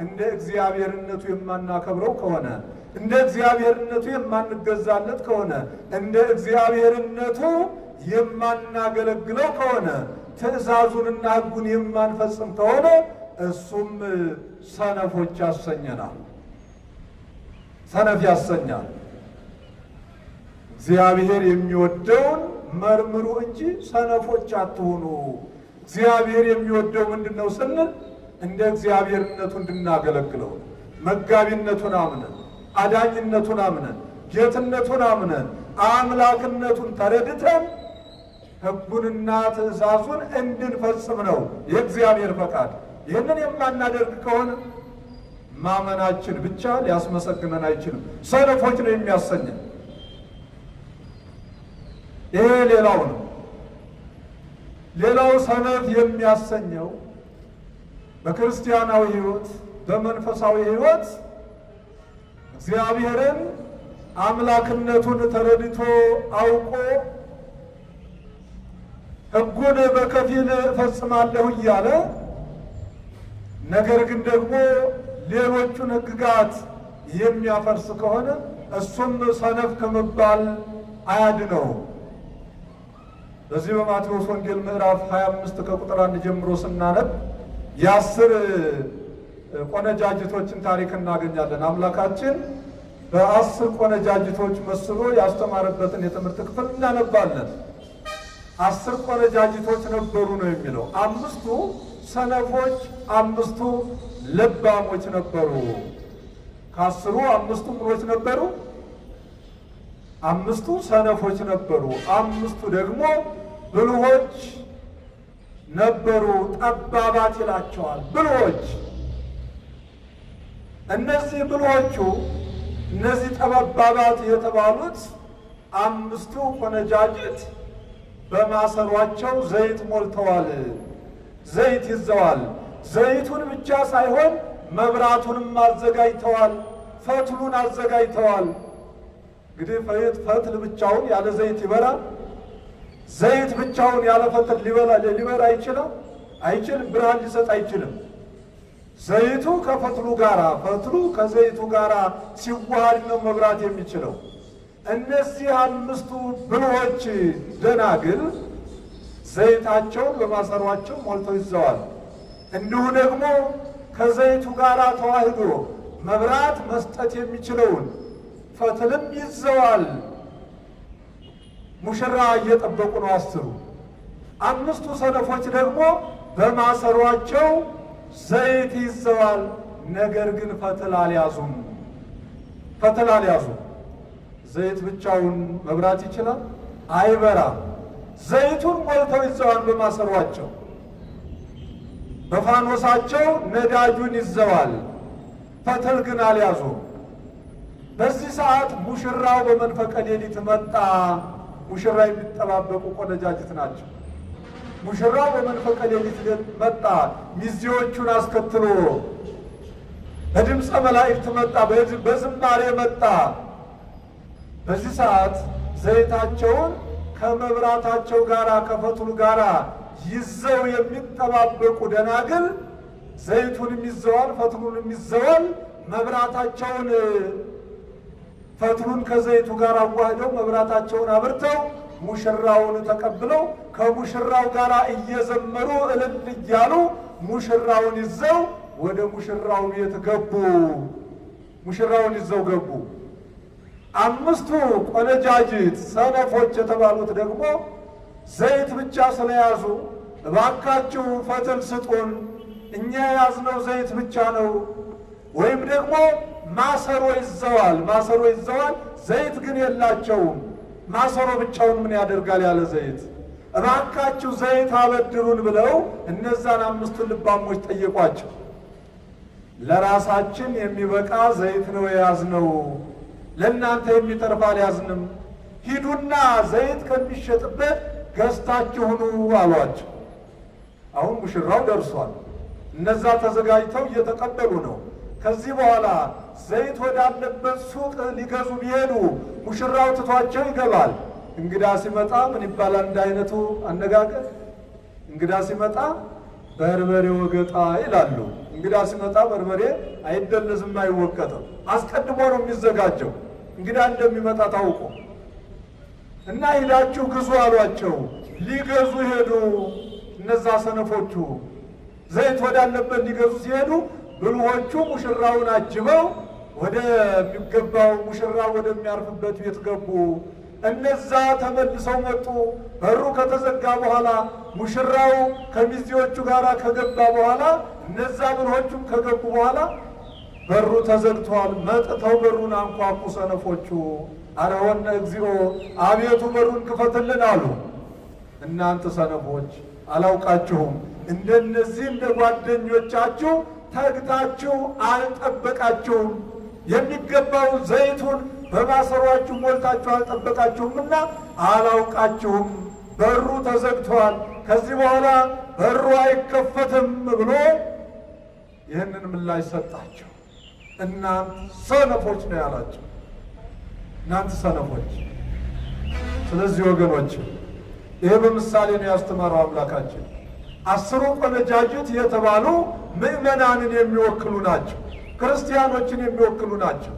እንደ እግዚአብሔርነቱ የማናከብረው ከሆነ እንደ እግዚአብሔርነቱ የማንገዛለት ከሆነ እንደ እግዚአብሔርነቱ የማናገለግለው ከሆነ ትእዛዙንና ሕጉን የማንፈጽም ከሆነ እሱም ሰነፎች ያሰኘናል። ሰነፍ ያሰኛል። እግዚአብሔር የሚወደውን መርምሩ እንጂ ሰነፎች አትሁኑ። እግዚአብሔር የሚወደው ምንድን ነው ስንል እንደ እግዚአብሔርነቱ እንድናገለግለው መጋቢነቱን አምነን አዳኝነቱን አምነን ጌትነቱን አምነን አምላክነቱን ተረድተን ሕጉንና ትእዛዙን እንድንፈጽም ነው የእግዚአብሔር ፈቃድ። ይህንን የማናደርግ ከሆነ ማመናችን ብቻ ሊያስመሰግነን አይችልም። ሰነፎች ነው የሚያሰኘን። ይሄ ሌላው ነው። ሌላው ሰነፍ የሚያሰኘው በክርስቲያናዊ ሕይወት በመንፈሳዊ ሕይወት እግዚአብሔርን አምላክነቱን ተረድቶ አውቆ ሕጉን በከፊል እፈጽማለሁ እያለ ነገር ግን ደግሞ ሌሎቹን ሕግጋት የሚያፈርስ ከሆነ እሱም ሰነፍ ከመባል አያድነው። በዚህ በማቴዎስ ወንጌል ምዕራፍ 25 ከቁጥር 1 ጀምሮ ስናነብ የ10 ቆነጃጅቶችን ታሪክ እናገኛለን። አምላካችን በ10 ቆነጃጅቶች መስሎ ያስተማረበትን የትምህርት ክፍል እናነባለን። 10 ቆነጃጅቶች ነበሩ ነው የሚለው። 5ቱ ሰነፎች፣ 5ቱ ልባሞች ነበሩ። ከ10ሩ 5ቱ ምኖች ነበሩ? 5ቱ ሰነፎች ነበሩ። 5ቱ ደግሞ ብልሆች ነበሩ። ጠባባት ይላቸዋል። ብልሆች። እነዚህ ብልሆቹ እነዚህ ጠባባት የተባሉት 5ቱ ቆነጃጅት በማሰሯቸው ዘይት ሞልተዋል። ዘይት ይዘዋል። ዘይቱን ብቻ ሳይሆን መብራቱንም አዘጋጅተዋል። ፈትሉን አዘጋጅተዋል። እንግዲህ ፈትል ብቻውን ያለ ዘይት ይበራል? ዘይት ብቻውን ያለ ፈትል ሊበራ ይችላል? አይችልም። ብርሃን ሊሰጥ አይችልም። ዘይቱ ከፈትሉ ጋራ፣ ፈትሉ ከዘይቱ ጋራ ሲዋሃድ ነው መብራት የሚችለው። እነዚህ 5ቱ ብልሆች ደናግል ዘይታቸውን በማሰሯቸው ሞልተው ይዘዋል። እንዲሁ ደግሞ ከዘይቱ ጋር ተዋህዶ መብራት መስጠት የሚችለውን ፈትልም ይዘዋል። ሙሽራ እየጠበቁ ነው 10ሩ። 5ቱ ሰነፎች ደግሞ በማሰሯቸው ዘይት ይዘዋል፣ ነገር ግን ፈትል አልያዙም። ፈትል አልያዙም። ዘይት ብቻውን መብራት ይችላል? አይበራም። ዘይቱን ሞልተው ይዘዋል በማሰሯቸው፣ በፋኖሳቸው ነዳጁን ይዘዋል፣ ፈትል ግን አልያዙም። በዚህ ሰዓት ሙሽራው በመንፈቀ ሌሊት መጣ። ሙሽራ የሚጠባበቁ ቆነጃጅት ናቸው። ሙሽራው በመንፈቀ ሌሊት መጣ፣ ሚዜዎቹን አስከትሎ በድምፀ መላእክት መጣ፣ በዝማሬ መጣ። በዚህ ሰዓት ዘይታቸውን ከመብራታቸው ጋር ከፈትሉ ጋር ይዘው የሚጠባበቁ ደናግል ዘይቱንም ይዘዋል፣ ፈትሉንም ይዘዋል። መብራታቸውን ፈትሉን ከዘይቱ ጋር አዋህደው መብራታቸውን አብርተው ሙሽራውን ተቀብለው ከሙሽራው ጋር እየዘመሩ እልል እያሉ ሙሽራውን ይዘው ወደ ሙሽራው ቤት ገቡ። ሙሽራውን ይዘው ገቡ። አምስቱ ቆነጃጅት ሰነፎች የተባሉት ደግሞ ዘይት ብቻ ስለያዙ እባካችሁ ፈትል ስጡን፣ እኛ የያዝነው ዘይት ብቻ ነው። ወይም ደግሞ ማሰሮ ይዘዋል፣ ማሰሮ ይዘዋል፣ ዘይት ግን የላቸውም። ማሰሮ ብቻውን ምን ያደርጋል ያለ ዘይት? እባካችሁ ዘይት አበድሩን ብለው እነዛን አምስቱን ልባሞች ጠየቋቸው። ለራሳችን የሚበቃ ዘይት ነው የያዝነው፣ ለእናንተ የሚተርፍ አልያዝንም። ሂዱና ዘይት ከሚሸጥበት ገዝታችሁ ኑ አሏቸው። አሁን ሙሽራው ደርሷል። እነዛ ተዘጋጅተው እየተቀበሉ ነው። ከዚህ በኋላ ዘይት ወዳለበት ሱቅ ሊገዙ ቢሄዱ ሙሽራው ትቷቸው ይገባል። እንግዳ ሲመጣ ምን ይባላል? እንደ አይነቱ አነጋገር እንግዳ ሲመጣ በርበሬ ወገጣ ይላሉ። እንግዳ ሲመጣ በርበሬ አይደለዝም፣ አይወቀጥም። አስቀድሞ ነው የሚዘጋጀው እንግዳ እንደሚመጣ ታውቆ እና ሂዳችሁ ግዙ አሏቸው። ሊገዙ ሄዱ። እነዛ ሰነፎቹ ዘይት ወዳለበት ሊገዙ ሲሄዱ ብልሆቹ ሙሽራውን አጅበው ወደሚገባው ሙሽራው ወደሚያርፍበት ቤት ገቡ። እነዛ ተመልሰው መጡ። በሩ ከተዘጋ በኋላ ሙሽራው ከሚዜዎቹ ጋር ከገባ በኋላ እነዛ ብልሆቹም ከገቡ በኋላ በሩ ተዘግቷል። መጥተው በሩን አንኳኩ ሰነፎቹ። አረወነ እግዚኦ፣ አቤቱ በሩን ክፈትልን አሉ። እናንተ ሰነፎች አላውቃችሁም፣ እንደነዚህ እንደ ጓደኞቻችሁ ተግታችሁ አልጠበቃችሁም። የሚገባው ዘይቱን በማሰሯችሁ ሞልታችሁ አልጠበቃችሁምና አላውቃችሁም። በሩ ተዘግቷል፣ ከዚህ በኋላ በሩ አይከፈትም ብሎ ይህንን ምላሽ ሰጣቸው። እናንተ ሰነፎች ነው ያላቸው። እናንተ ሰነፎች። ስለዚህ ወገኖች ይሄ በምሳሌ ነው ያስተማረው አምላካችን። አስሩ ቆነጃጅት የተባሉ ምዕመናንን የሚወክሉ ናቸው። ክርስቲያኖችን የሚወክሉ ናቸው።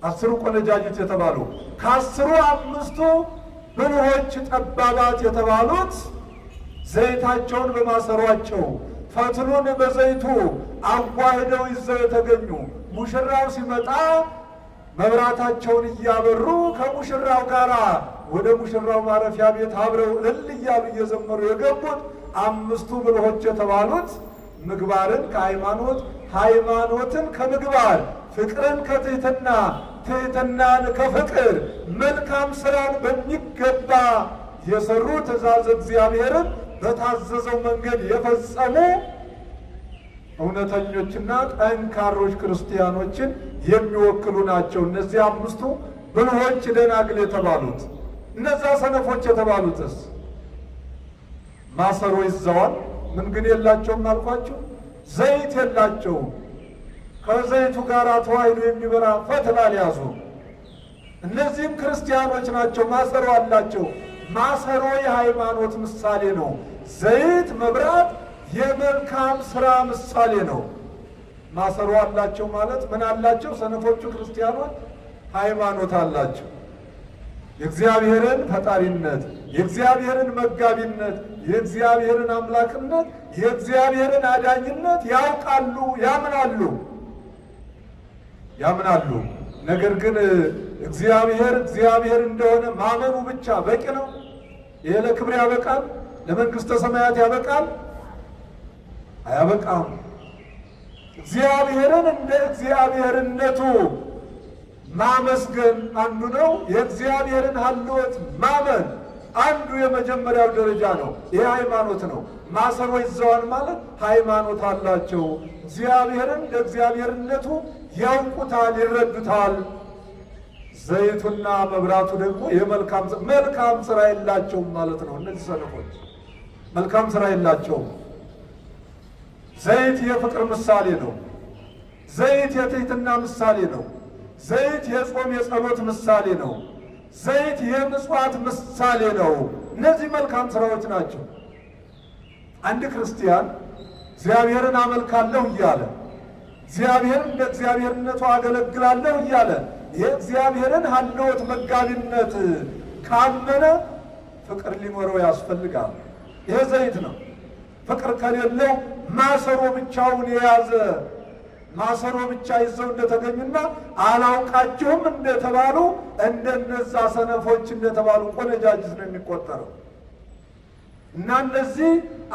አስሩ ቆነጃጅት የተባሉ ከአስሩ አምስቱ ብልሆች ጠባባት የተባሉት ዘይታቸውን በማሰሯቸው ፈትሉን በዘይቱ አዋህደው ይዘው የተገኙ ሙሽራው ሲመጣ መብራታቸውን እያበሩ ከሙሽራው ጋር ወደ ሙሽራው ማረፊያ ቤት አብረው እልል እያሉ እየዘመሩ የገቡት አምስቱ ብልሆች የተባሉት ምግባርን ከሃይማኖት፣ ሃይማኖትን ከምግባር፣ ፍቅርን ከትህትና፣ ትህትናን ከፍቅር፣ መልካም ስራን በሚገባ የሰሩ ትእዛዝ እግዚአብሔርን በታዘዘው መንገድ የፈጸሙ እውነተኞችና ጠንካሮች ክርስቲያኖችን የሚወክሉ ናቸው። እነዚህ አምስቱ ብልሆች ደናግል የተባሉት። እነዛ ሰነፎች የተባሉትስ ማሰሮ ይዘዋል፣ ምን ግን የላቸውም አልኳቸው? ዘይት የላቸውም። ከዘይቱ ጋር ተዋህዶ የሚበራ ፈትል አልያዙ። እነዚህም ክርስቲያኖች ናቸው፣ ማሰሮ አላቸው። ማሰሮ የሃይማኖት ምሳሌ ነው። ዘይት መብራት የመልካም ስራ ምሳሌ ነው። ማሰሮ አላቸው ማለት ምን አላቸው? ሰነፎቹ ክርስቲያኖች ሃይማኖት አላቸው። የእግዚአብሔርን ፈጣሪነት፣ የእግዚአብሔርን መጋቢነት፣ የእግዚአብሔርን አምላክነት፣ የእግዚአብሔርን አዳኝነት ያውቃሉ፣ ያምናሉ። ነገር ግን እግዚአብሔር እንደሆነ ማመኑ ብቻ በቂ ነው? ይሄ ለክብር ያበቃል? ለመንግሥተ ሰማያት ያበቃል? አያበቃም። እግዚአብሔርን እንደ እግዚአብሔርነቱ ማመስገን አንዱ ነው። የእግዚአብሔርን ሀልወት ማመን አንዱ የመጀመሪያው ደረጃ ነው። ይህ ሃይማኖት ነው። ማሰሮ ይዘዋል ማለት ሃይማኖት አላቸው። እግዚአብሔርን እንደ እግዚአብሔርነቱ ያውቁታል፣ ይረዱታል። ዘይቱና መብራቱ ደግሞ መልካም ስራ የላቸውም ማለት ነው። እነዚህ ሰነፎች መልካም ስራ የላቸውም። ዘይት የፍቅር ምሳሌ ነው። ዘይት የትሕትና ምሳሌ ነው። ዘይት የጾም የጸሎት ምሳሌ ነው። ዘይት የምጽዋት ምሳሌ ነው። እነዚህ መልካም ስራዎች ናቸው። አንድ ክርስቲያን እግዚአብሔርን አመልካለሁ እያለ እግዚአብሔርን እንደ እግዚአብሔርነቱ አገለግላለሁ እያለ የእግዚአብሔርን ሀልወት መጋቢነት ካመነ ፍቅር ሊኖረው ያስፈልጋል። ይሄ ዘይት ነው። ፍቅር ከሌለው ማሰሮ ብቻውን የያዘ ማሰሮ ብቻ ይዘው እንደተገኙና አላውቃቸውም እንደተባሉ እንደነዛ ሰነፎች እንደተባሉ ቆነጃጅት ነው የሚቆጠረው። እና እነዚህ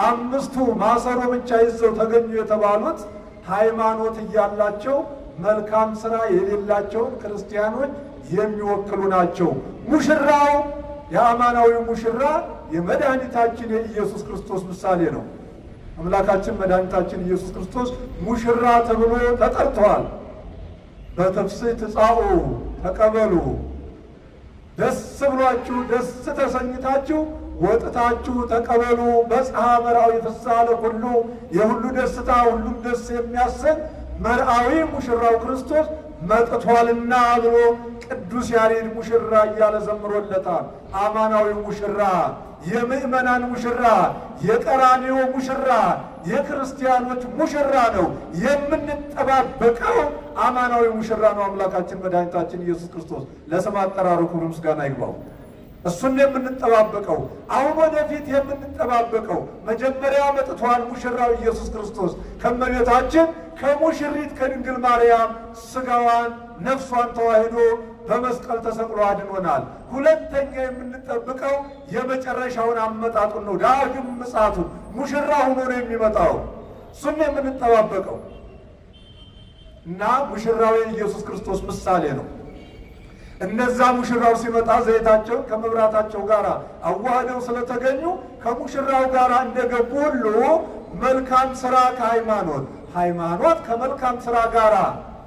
አምስቱ ማሰሮ ብቻ ይዘው ተገኙ የተባሉት ሃይማኖት እያላቸው መልካም ስራ የሌላቸውን ክርስቲያኖች የሚወክሉ ናቸው። ሙሽራው የአማናዊ ሙሽራ የመድኃኒታችን የኢየሱስ ክርስቶስ ምሳሌ ነው። አምላካችን መድኃኒታችን ኢየሱስ ክርስቶስ ሙሽራ ተብሎ ተጠርተዋል። በትፍስሕት ጻኡ ተቀበሉ፣ ደስ ብሏችሁ ደስ ተሰኝታችሁ ወጥታችሁ ተቀበሉ። በጽሐ መርአዊ ፍስሐ ለኩሉ፣ የሁሉ ደስታ ሁሉም ደስ የሚያሰኝ መርአዊ ሙሽራው ክርስቶስ መጥቷልና ብሎ ቅዱስ ያሬድ ሙሽራ እያለ ዘምሮለታል። አማናዊ ሙሽራ፣ የምእመናን ሙሽራ፣ የቀራንዮ ሙሽራ፣ የክርስቲያኖች ሙሽራ ነው። የምንጠባበቀው አማናዊ ሙሽራ ነው። አምላካችን መድኃኒታችን ኢየሱስ ክርስቶስ ለስም አጠራሩ ክብር ምስጋና ይግባው። እሱን የምንጠባበቀው አሁን ወደፊት የምንጠባበቀው መጀመሪያ መጥቷል ሙሽራው ኢየሱስ ክርስቶስ ከመቤታችን ከሙሽሪት ከድንግል ማርያም ስጋዋን ነፍሷን ተዋህዶ በመስቀል ተሰቅሎ አድኖናል። ሁለተኛ የምንጠብቀው የመጨረሻውን አመጣጡን ነው። ዳግም ምጽአቱን ሙሽራ ሆኖ ነው የሚመጣው። እሱን የምንጠባበቀው እና ሙሽራው ኢየሱስ ክርስቶስ ምሳሌ ነው። እነዛ ሙሽራው ሲመጣ ዘይታቸውን ከመብራታቸው ጋር አዋህደው ስለተገኙ ከሙሽራው ጋር እንደገቡ ሁሉ መልካም ስራ ከሃይማኖት፣ ሃይማኖት ከመልካም ስራ ጋር፣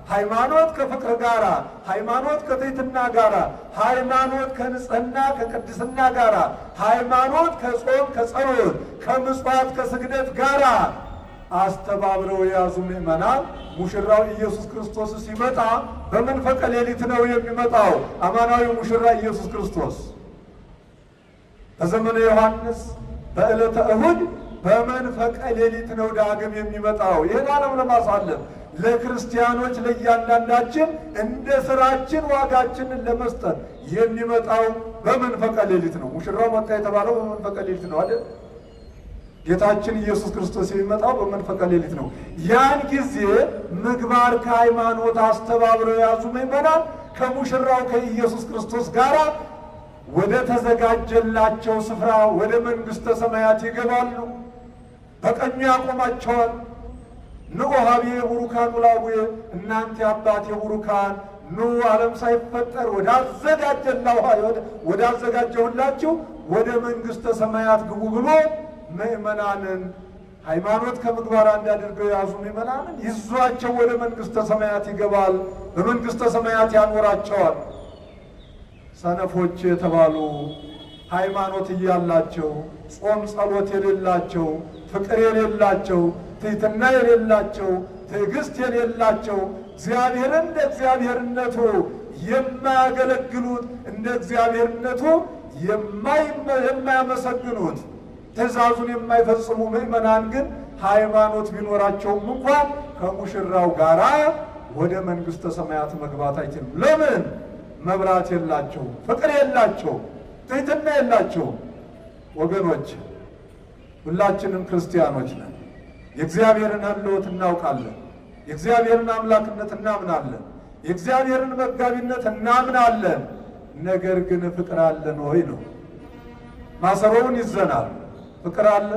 ሃይማኖት ከፍቅር ጋር፣ ሃይማኖት ከትሕትና ጋር፣ ሃይማኖት ከንጽህና ከቅድስና ጋር፣ ሃይማኖት ከጾም ከጸሎት ከምጽዋት ከስግደት ጋር አስተባብረው የያዙ ምእመናን ሙሽራው ኢየሱስ ክርስቶስ ሲመጣ በመንፈቀ ሌሊት ነው የሚመጣው። አማናዊ ሙሽራ ኢየሱስ ክርስቶስ በዘመነ ዮሐንስ በዕለተ እሁድ በመንፈቀ ሌሊት ነው ዳግም የሚመጣው። ይህን ዓለም ለማሳለፍ ለክርስቲያኖች ለእያንዳንዳችን እንደ ስራችን ዋጋችንን ለመስጠት የሚመጣው በመንፈቀ ሌሊት ነው። ሙሽራው መጣ የተባለው በመንፈቀ ሌሊት ነው አይደል? ጌታችን ኢየሱስ ክርስቶስ የሚመጣው በመንፈቀ ሌሊት ነው። ያን ጊዜ ምግባር ከሃይማኖት አስተባብረው የያዙ ምእመናን ከሙሽራው ከኢየሱስ ክርስቶስ ጋር ወደ ተዘጋጀላቸው ስፍራ ወደ መንግሥተ ሰማያት ይገባሉ። በቀኙ ያቆማቸዋል። ንዑ ኀቤየ ቡሩካን ወላቡየ፣ እናንተ የአባቴ ቡሩካን ኑ ዓለም ሳይፈጠር ወዳዘጋጀሁላችሁ ወደ መንግሥተ ሰማያት ግቡ ብሎ ምእመናንን ሃይማኖት ከምግባር አንድ አድርገው የያዙ ምእመናንን ይዟቸው ወደ መንግሥተ ሰማያት ይገባል። በመንግሥተ ሰማያት ያኖራቸዋል። ሰነፎች የተባሉ ሃይማኖት እያላቸው ጾም ጸሎት የሌላቸው፣ ፍቅር የሌላቸው፣ ትሕትና የሌላቸው፣ ትዕግስት የሌላቸው፣ እግዚአብሔርን እንደ እግዚአብሔርነቱ የማያገለግሉት፣ እንደ እግዚአብሔርነቱ የማያመሰግኑት፣ ትእዛዙን የማይፈጽሙ ምእመናን ግን ሃይማኖት ቢኖራቸውም እንኳን ከሙሽራው ጋር ወደ መንግሥተ ሰማያት መግባት አይችልም። ለምን? መብራት የላቸው፣ ፍቅር የላቸው፣ ትሕትና የላቸው። ወገኖች ሁላችንም ክርስቲያኖች ነን። የእግዚአብሔርን ሀልወት እናውቃለን። የእግዚአብሔርን አምላክነት እናምናለን። የእግዚአብሔርን መጋቢነት እናምናለን። ነገር ግን ፍቅር አለን ወይ ነው። ማሰሮውን ይዘናል። ፍቅር አለ።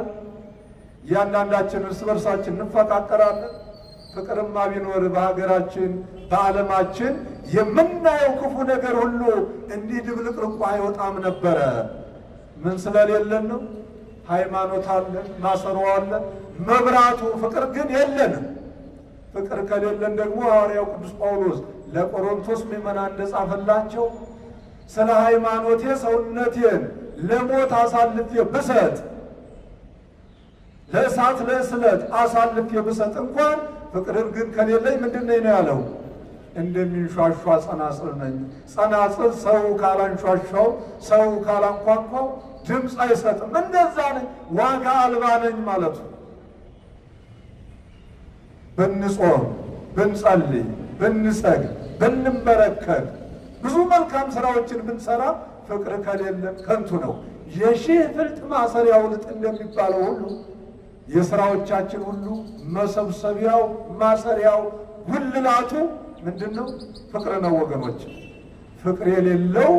እያንዳንዳችን እርስ በርሳችን እንፈቃቀራለን። ፍቅርማ ቢኖር በሀገራችን በዓለማችን የምናየው ክፉ ነገር ሁሉ እንዲህ ድብልቅልቁ አይወጣም ነበረ። ምን ስለሌለን ነው? ሃይማኖት አለን፣ ማሰሮ አለን፣ መብራቱ ፍቅር ግን የለንም። ፍቅር ከሌለን ደግሞ ሐዋርያው ቅዱስ ጳውሎስ ለቆሮንቶስ ምዕመናን እንደጻፈላቸው ስለ ሃይማኖቴ ሰውነቴን ለሞት አሳልፌ ብሰጥ፣ ለእሳት ለስለት አሳልፌ ብሰጥ እንኳን ፍቅርን ግን ከሌለኝ ምንድን ነኝ ነው ያለው? እንደሚንሿሿ ጸናጽል ነኝ። ጸናጽል ሰው ካላንሿሿው፣ ሰው ካላንኳኳው ድምፅ አይሰጥም። እንደዛ ነኝ፣ ዋጋ አልባ ነኝ ማለቱ። ብንጾም፣ ብንጸልይ፣ ብንሰግድ፣ ብንመረከብ፣ ብዙ መልካም ስራዎችን ብንሰራ ፍቅር ከሌለን ከንቱ ነው። የሺህ ፍልጥ ማሰሪያው ልጥ እንደሚባለው ሁሉ የስራዎቻችን ሁሉ መሰብሰቢያው ማሰሪያው ጉልላቱ ምንድን ነው? ፍቅር ነው ወገኖች። ፍቅር የሌለው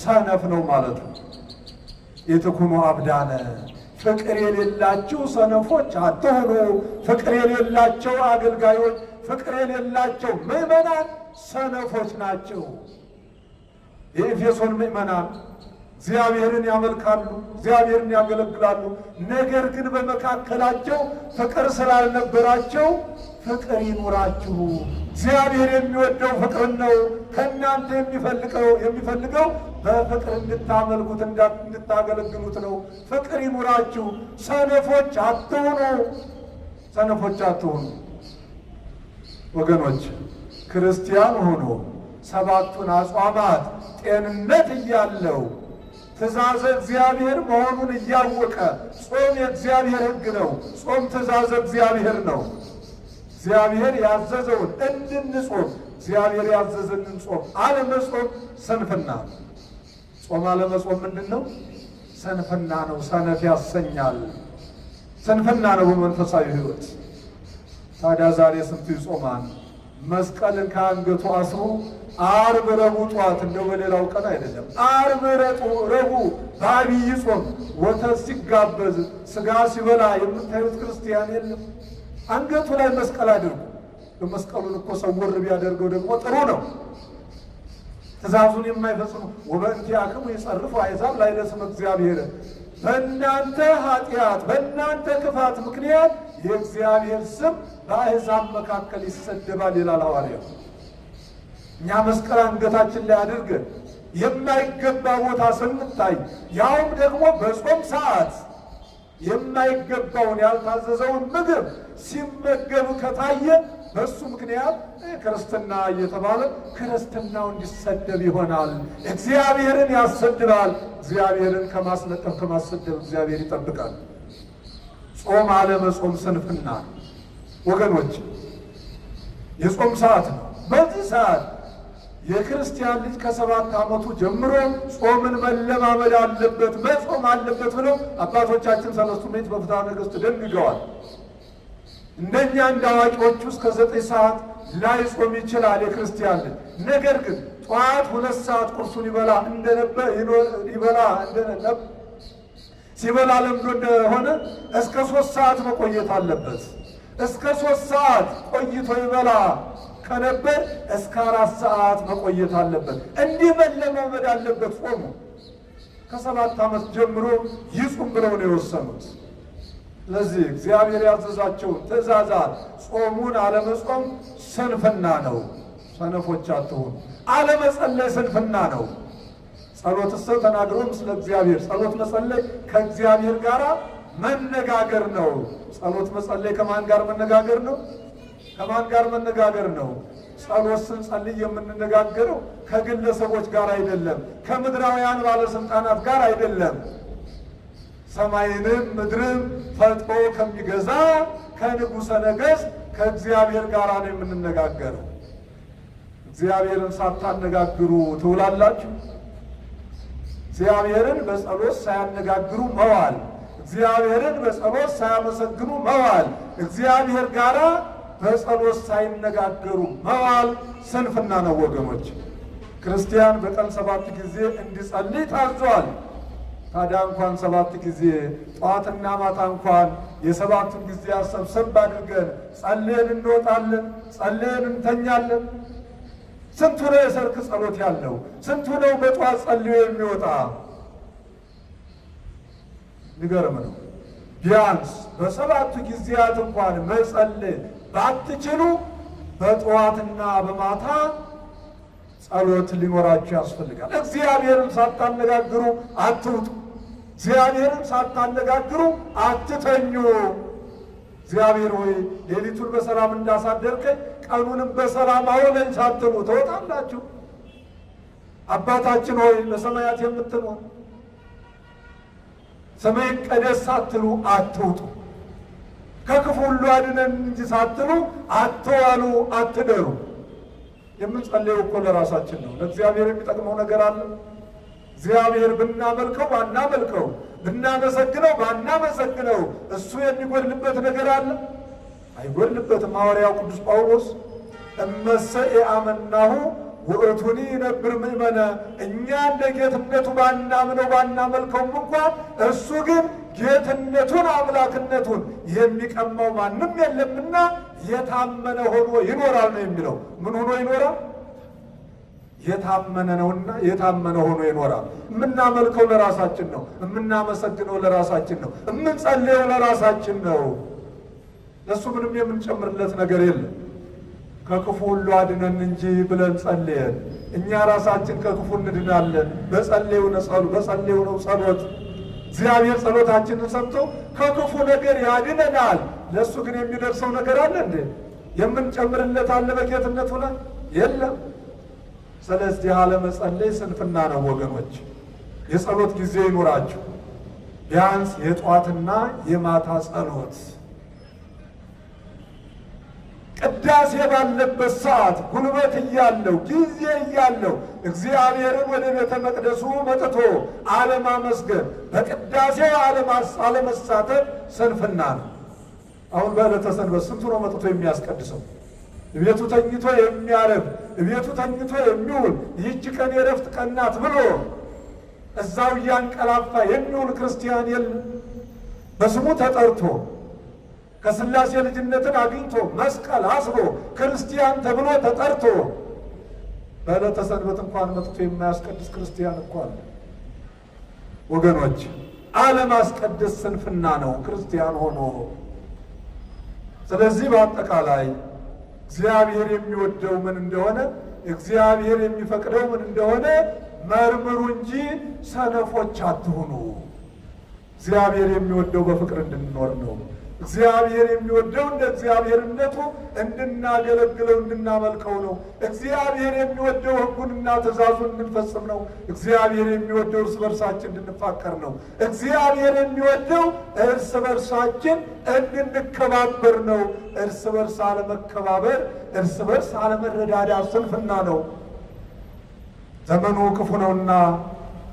ሰነፍ ነው ማለት ነው። የትኩኑ አብዳነ፣ ፍቅር የሌላችሁ ሰነፎች አትሁኑ። ፍቅር የሌላቸው አገልጋዮች፣ ፍቅር የሌላቸው ምዕመናን ሰነፎች ናቸው። የኤፌሶን ምዕመናን እግዚአብሔርን ያመልካሉ፣ እግዚአብሔርን ያገለግላሉ። ነገር ግን በመካከላቸው ፍቅር ስላልነበራቸው ፍቅር ይኑራችሁ፣ እግዚአብሔር የሚወደው ፍቅር ነው፣ ከእናንተ የሚፈልገው በፍቅር እንድታመልኩት እንድታገለግሉት ነው። ፍቅር ይኑራችሁ፣ ሰነፎች አትሁኑ፣ ሰነፎች አትሁኑ። ወገኖች ክርስቲያን ሆኖ ሰባቱን አጽዋማት ጤንነት እያለው ትእዛዘ እግዚአብሔር መሆኑን እያወቀ ጾም የእግዚአብሔር ሕግ ነው። ጾም ትእዛዘ እግዚአብሔር ነው። እግዚአብሔር ያዘዘውን እንድንጾም እግዚአብሔር ያዘዘንን ጾም አለመጾም ስንፍና። ጾም አለመጾም ምንድን ነው? ስንፍና ነው። ሰነፍ ያሰኛል። ስንፍና ነው በመንፈሳዊ ሕይወት። ታዲያ ዛሬ ስንቱ ይጾማል? መስቀልን ከአንገቱ አስሮ ዓርብ ረቡዕ ጠዋት እንደው በሌላው ቀን አይደለም። ዓርብ ረቡዕ በዐቢይ ጾም ወተት ሲጋበዝ ስጋ ሲበላ የምታዩት ክርስቲያን የለም። አንገቱ ላይ መስቀል አድርጉ። በመስቀሉን እኮ ሰውር ቢያደርገው ደግሞ ጥሩ ነው። ትእዛዙን የማይፈጽሙ ወበእንቲአክሙ ይጸርፉ አሕዛብ ላዕለ ስመ እግዚአብሔር፣ በእናንተ ኃጢአት በእናንተ ክፋት ምክንያት የእግዚአብሔር ስም በአሕዛብ መካከል ይሰደባል ይላል ሐዋርያው። እኛ መስቀል አንገታችን ላይ አድርገን የማይገባ ቦታ ስንታይ፣ ያውም ደግሞ በጾም ሰዓት የማይገባውን ያልታዘዘውን ምግብ ሲመገብ ከታየ በእሱ ምክንያት ክርስትና እየተባለ ክርስትናው እንዲሰደብ ይሆናል። እግዚአብሔርን ያሰድባል። እግዚአብሔርን ከማስነቀፍ ከማሰደብ እግዚአብሔር ይጠብቃል። ጾም አለመጾም ስንፍና ወገኖች፣ የጾም ሰዓት ነው። በዚህ ሰዓት የክርስቲያን ልጅ ከ7 ዓመቱ ጀምሮ ጾምን መለማመድ አለበት፣ መጾም አለበት ብለው አባቶቻችን ሰለስቱ ምዕት በፍትሐ ነገሥት ደንግገዋል። እንደኛ እንደ አዋቂዎቹ እስከ 9 ሰዓት ላይ ጾም ይችላል የክርስቲያን ልጅ። ነገር ግን ጠዋት 2 ሰዓት ቁርሱን ሲበላ ለምዶ እንደሆነ እስከ 3 ሰዓት መቆየት አለበት። እስከ 3 ሰዓት ቆይቶ ይበላ ከነበር እስከ 4 ሰዓት መቆየት አለበት። እንዲህ መለማመድ አለበት። ጾሙ ከ7 ዓመት ጀምሮ ይጹም ብለው ነው የወሰኑት። ስለዚህ እግዚአብሔር ያዘዛቸውን ትእዛዛት ጾሙን አለመጾም ስንፍና ነው። ሰነፎች አትሁኑ። አለመጸለይ ስንፍና ነው። ጸሎትስ ተናግሮ ምስለ እግዚአብሔር፣ ጸሎት መጸለይ ከእግዚአብሔር ጋር መነጋገር ነው። ጸሎት መጸለይ ከማን ጋር መነጋገር ነው? ከማን ጋር መነጋገር ነው? ጸሎት ስንጸልይ የምንነጋገረው ከግለሰቦች ጋር አይደለም፣ ከምድራውያን ባለስልጣናት ጋር አይደለም። ሰማይንም ምድርም ፈጥሮ ከሚገዛ ከንጉሠ ነገሥት ከእግዚአብሔር ጋር ነው የምንነጋገረው። እግዚአብሔርን ሳታነጋግሩ ትውላላችሁ። እግዚአብሔርን በጸሎት ሳያነጋግሩ መዋል፣ እግዚአብሔርን በጸሎት ሳያመሰግኑ መዋል፣ እግዚአብሔር ጋር በጸሎት ሳይነጋገሩ መዋል ስንፍና ነው ወገኖች። ክርስቲያን በቀን 7 ጊዜ እንዲጸልይ ታዟል። ታዲያ እንኳን 7 ጊዜ ጠዋትና ማታ እንኳን የ7ቱን ጊዜ ሰብሰብ አድርገን ጸልየን እንወጣለን፣ ጸልየን እንተኛለን። ስንቱ ነው የሰርክ ጸሎት ያለው? ስንቱ ነው በጠዋት ጸልዮ የሚወጣ? ንገርም ነው። ቢያንስ በ7ቱ ጊዜያት እንኳን መጸለይ ባትችሉ በጠዋትና በማታ ጸሎት ሊኖራችሁ ያስፈልጋል። እግዚአብሔርን ሳታነጋግሩ አትውጡ። እግዚአብሔርን ሳታነጋግሩ አትተኙ። እግዚአብሔር ሆይ ሌሊቱን በሰላም እንዳሳደርከኝ ቀኑንም በሰላም አውለኝ ሳትሉ ትወጣላችሁ። አባታችን ሆይ በሰማያት የምትኖር ስምህ ይቀደስ ሳትሉ አትውጡ። ከክፉ ሁሉ አድነን እንጂ ሳትሉ አትዋሉ፣ አትደሩ። የምንጸልየው እኮ ለራሳችን ነው። ለእግዚአብሔር የሚጠቅመው ነገር አለ? እግዚአብሔር ብናመልከው ባናመልከው፣ ብናመሰግነው ባናመሰግነው እሱ የሚጎድልበት ነገር አለ? አይጎድልበትም። ሐዋርያው ቅዱስ ጳውሎስ እመሰ ኢአመናሁ ውእቱኒ ይነብር ምእመነ፣ እኛ እንደ ጌትነቱ ባናምነው ባናመልከውም እንኳን እሱ ግን ጌትነቱን አምላክነቱን የሚቀማው ማንም የለምና የታመነ ሆኖ ይኖራል ነው የሚለው። ምን ሆኖ ይኖራል? የታመነ ነውና የታመነ ሆኖ ይኖራል። የምናመልከው ለራሳችን ነው። የምናመሰግነው ለራሳችን ነው። የምንጸልየው ለራሳችን ነው። ለእሱ ምንም የምንጨምርለት ነገር የለም። ከክፉ ሁሉ አድነን እንጂ ብለን ጸልየን እኛ ራሳችን ከክፉ እንድናለን። በጸለይነው ጸሎት እግዚአብሔር ጸሎታችንን ሰምቶ ከክፉ ነገር ያድነናል። ለእሱ ግን የሚደርሰው ነገር አለ እንዴ? የምንጨምርለት አለ በጌትነቱ ላይ? የለም። ስለዚህ አለመጸለይ ስንፍና ነው ወገኖች። የጸሎት ጊዜ ይኑራችሁ። ቢያንስ የጧትና የማታ ጸሎት ቅዳሴ ባለበት ሰዓት ጉልበት እያለው ጊዜ እያለው እግዚአብሔርን ወደ ቤተ መቅደሱ መጥቶ አለማመስገን፣ በቅዳሴው አለመሳተፍ ስንፍና ነው። አሁን በዕለተ ሰንበት ስንቱ ነው መጥቶ የሚያስቀድሰው? ቤቱ ተኝቶ የሚያረፍ፣ ቤቱ ተኝቶ የሚውል ይህች ቀን የረፍት ቀን ናት ብሎ እዛው እያንቀላፋ የሚውል ክርስቲያን የለም። በስሙ ተጠርቶ ከሥላሴ ልጅነትን አግኝቶ መስቀል አስሮ ክርስቲያን ተብሎ ተጠርቶ በዕለተ ሰንበት እንኳን መጥቶ የማያስቀድስ ክርስቲያን እኮ አለ ወገኖች። አለማስቀደስ ስንፍና ነው ክርስቲያን ሆኖ። ስለዚህ በአጠቃላይ እግዚአብሔር የሚወደው ምን እንደሆነ፣ እግዚአብሔር የሚፈቅደው ምን እንደሆነ መርምሩ እንጂ ሰነፎች አትሁኑ። እግዚአብሔር የሚወደው በፍቅር እንድንኖር ነው። እግዚአብሔር የሚወደው እንደ እግዚአብሔርነቱ እንድናገለግለው እንድናመልከው ነው። እግዚአብሔር የሚወደው ሕጉንና ትእዛዙን እንድንፈጽም ነው። እግዚአብሔር የሚወደው እርስ በርሳችን እንድንፋቀር ነው። እግዚአብሔር የሚወደው እርስ በርሳችን እንድንከባበር ነው። እርስ በርስ አለመከባበር፣ እርስ በርስ አለመረዳዳት ስንፍና ነው። ዘመኑ ክፉ ነውና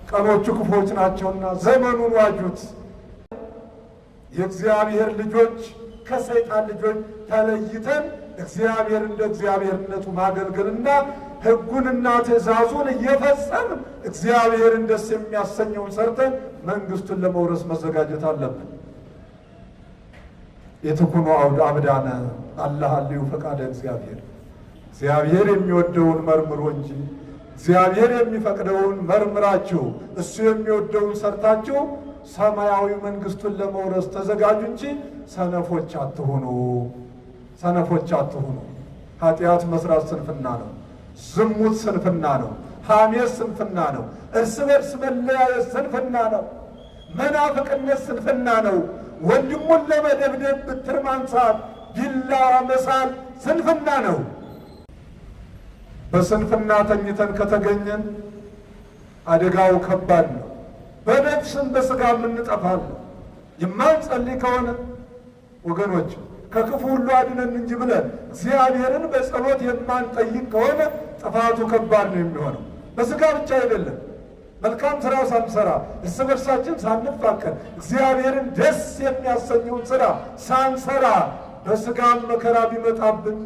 ቀኖቹ ክፉዎች ናቸውና ዘመኑን ዋጁት። የእግዚአብሔር ልጆች ከሰይጣን ልጆች ተለይተን እግዚአብሔር እንደ እግዚአብሔርነቱ ማገልገልና ሕጉንና ትእዛዙን እየፈጸም እግዚአብሔርን ደስ የሚያሰኘውን ሰርተን መንግሥቱን ለመውረስ መዘጋጀት አለብን። የትኩኑ አብዳነ አላህ ልዩ ፈቃደ እግዚአብሔር። እግዚአብሔር የሚወደውን መርምሮ እንጂ እግዚአብሔር የሚፈቅደውን መርምራችሁ እሱ የሚወደውን ሰርታችሁ ሰማያዊ መንግሥቱን ለመውረስ ተዘጋጁ እንጂ ሰነፎች አትሁኑ። ሰነፎች አትሁኑ። ኃጢአት መስራት ስንፍና ነው። ዝሙት ስንፍና ነው። ሐሜት ስንፍና ነው። እርስ በርስ መለያየት ስንፍና ነው። መናፍቅነት ስንፍና ነው። ወንድሙን ለመደብደብ ብትር ማንሳት፣ ቢላዋ መሳል ስንፍና ነው። በስንፍና ተኝተን ከተገኘን አደጋው ከባድ ነው። በነፍስም በሥጋም እንጠፋለን። የማንጸልይ ከሆነ ወገኖች ከክፉ ሁሉ አድነን እንጂ ብለን እግዚአብሔርን በጸሎት የማንጠይቅ ከሆነ ጥፋቱ ከባድ ነው የሚሆነው። በሥጋ ብቻ አይደለም፣ መልካም ሥራ ሳንሰራ እርስ በርሳችን ሳንፋቀር እግዚአብሔርን ደስ የሚያሰኘውን ሥራ ሳንሰራ በሥጋም መከራ ቢመጣብን፣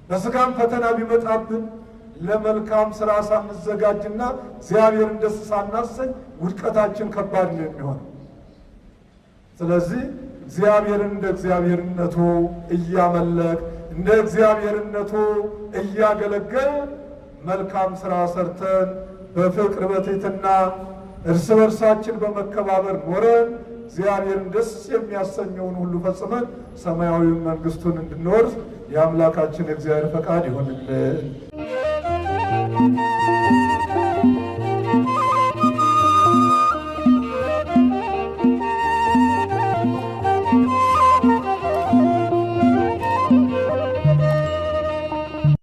በሥጋም ፈተና ቢመጣብን ለመልካም ስራ ሳንዘጋጅና እግዚአብሔርን ደስ ሳናሰኝ ውድቀታችን ከባድ ነው የሚሆነው። ስለዚህ እግዚአብሔርን እንደ እግዚአብሔርነቱ እያመለክ እንደ እግዚአብሔርነቱ እያገለገል መልካም ስራ ሰርተን በፍቅር በትሕትና እርስ በርሳችን በመከባበር ኖረን እግዚአብሔርን ደስ የሚያሰኘውን ሁሉ ፈጽመን ሰማያዊውን መንግሥቱን እንድንወርስ የአምላካችን የእግዚአብሔር ፈቃድ ይሆንልን።